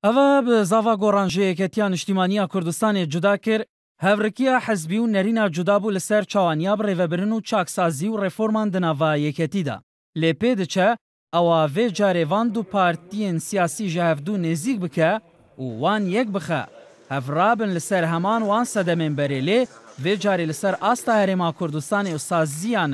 ئەوە بە زاوا گۆڕانژەیەکەتیان نیشتیمانیە کوردستانی جودا کرد هەڤرکیە حەزبی و نەرینە جودا بوو لەسەر چاوانیا بڕێوەبرن و چاکسازی و ڕێفۆرمان دناڤە یەکەتیدا لێ پێ دەچە ئەوە vê carê van du partiyên siyasî ji hevdû nêzik bike û wan yek bixe hevrabin li ser heman wan sedemên berê lê vê carê li ser asta Herêma Kurdistanê û saziyan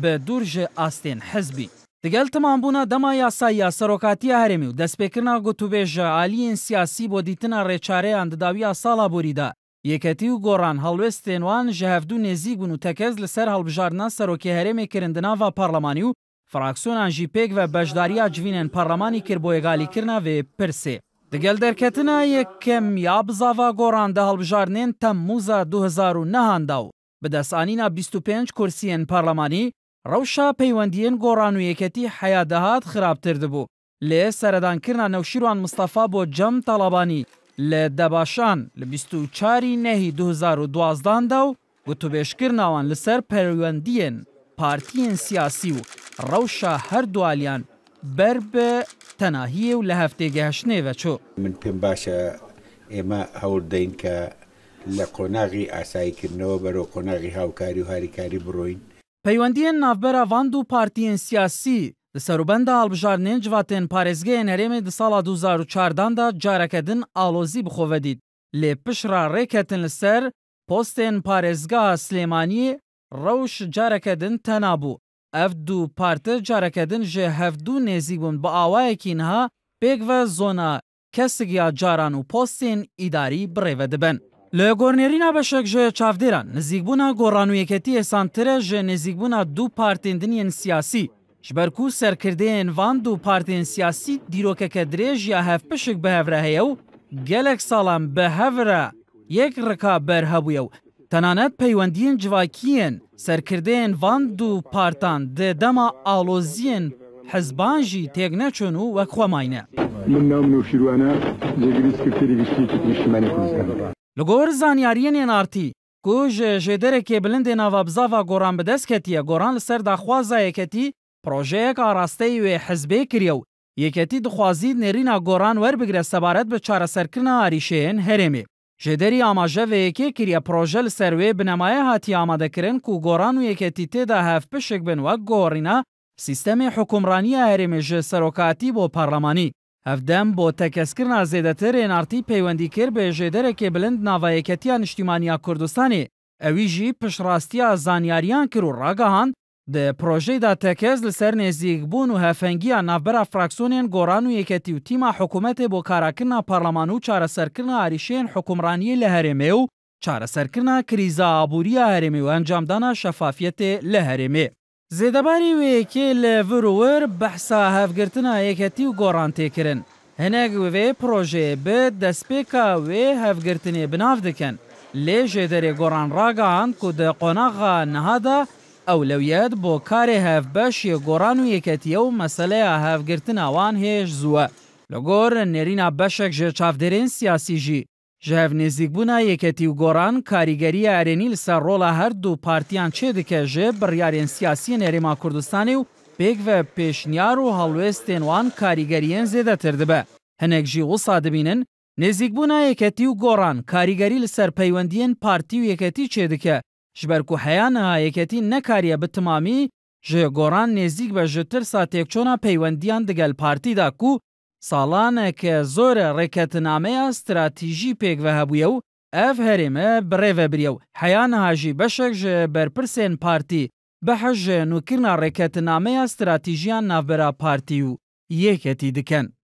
bi dûr ji astên hizbî. Digel timambûna dema yasayiya Serokatiya Herêmê û destpêkirina gotûbêj aliyên siyasî bo dîtina rêçareyan di dawiya sala borî de yeketî û goran helwestên wan ji hevdû nêzik bûn û tekez li ser hilbijartina Serokê Herêmê kirin di nava parlemanî û fraksiyonan jî pêk ve bejdariya civînên parlemanî kir bo egalîkirina vê pirsê. Digel derketina yekem ya bi zava goran de hilbijarnên Temmûza 2009 da û bi destsanîna 25 kursiyên parlemanî rewşa peywendiyên goran û yeketî heya dehat xirabtir dibû. Lê seredankirina Newşîrwan Mustafa bo Cem Talabanî li Debaşan li 24 nehî 2012 da û gotûbêjkirina wan li ser peywendiyên partiyên siyasî û rewşa her du aliyan ber bi tenahiyê û li heftêgehiştinê veçû. Min pêm baş e ئێمە هەوڵ دەین کە لە قۆناغی ئاساییکردنەوە بەرەو قۆناغی هاوکاری و هاریکاری بڕۆین. Peywendiyên navbera van du partiyên siyasî di serûbenda hilbijartinên civatên parêzgehên Herêmê di sala 2004 da careke din alozî bi xwe vedît. Lê pişra rêketin li ser postên parêzgeha Silêmaniyê rewş careke din tena bû. Ev du parti careke din ji hevdû nêzik bûn bi awayekî niha pêk ve zona kesigiya caran û postên îdarî birêve dibin. Li gornêrîna beşek ji çavdêran nizîkbûna goran û yeketî êsantir e ji nêzîkbûna du partên diniyên siyasî ji ber ku serkirdeyên van du partên siyasî dîrokeke dirêj ya hevpişik bi hev re heye û gelek salan bi hev re yek rika ber hebûye û tenanet peywendiyên civakiyên serkirdeyên van du partan di dema aloziyên hizban jî têk neçûn û wek xwe mayne. Min nam Newşîrwan e jêgirî sekreterî giştî Niştimanî Kurdistanê. Li gor zanyariyên ênartî ku ji jêderekê bilindê nava bizava goran bi dest ketiye goran li ser daxwaza yeketî projeyek arasteyî wê hizbê kiriye û yeketî dixwazî nêrîna goran werbigire sebaret bi çareserkirina arîşeyên Herêmê. Jêderî amaje vê yekê kiriye proje li ser wê bi nemaye hatiye amadekirin ku goran û yeketî têda hevpişik bin wek gorîna sîstemê hukûmraniya Herêmê ji serokatî bo parlemanî. Hevdem bo tekeskirina zêdetir ênartî peywendî kir bi jêderekê bilind nava yeketiya Niştimaniya Kurdistanê. Ewî jî pişrastiya zanyariyan kir û ragihand di projeyê da tekez li ser nêzîkbûn û hevhengiya navbera fraksiyonên goran û yeketî û tîma hikûmetê bo karakirina parleman û çareserkirina arîşeyên hukûmraniyê li Herêmê û çareserkirina krîza abûriya Herêmê û encamdana şefafiyetê li Herêmê. Zêdebarî wê yekê li vir û wir behsa hevgirtina yeketî û goran tê kirin. Hinek vê projeyê bi destpêka wê hevgirtinê binav dikin. Lê jêderê goran ragihand ku di qonaxa niha da ewlewiyet bo karê hevbeş yê goran û yeketiye û meseleya hevgirtina wan hêj zû e. Li gor nêrîna beşek ji çavdêrên siyasî jî ji hev nêzîkbûna yeketî û goran karîgeriya erênî li ser rola her du partiyan çê dike ji biryarên siyasîyên Herêma Kurdistanê û pêk ve pêşniyar û helwestên wan karîgeriyên zêdetir dibe. Hinek jî wisa dibînin nêzîkbûna yeketî û goran karîgerî li ser peywendiyên partî û yeketî çê dike ji ber ku heya niha yeketî nekariye bi timamî ji goran nêzik be ji tirsa têkçûna peywendiyan digel partî da ku salaneke zor e rêketinameya stratîjî pêk ve hebûye û ev Herême birêvebiriye û heya niha jî beşek ji berpirsên partî behej ji nûkirina rêketinameya stratîjiyan navbera partî û yeketî dikin.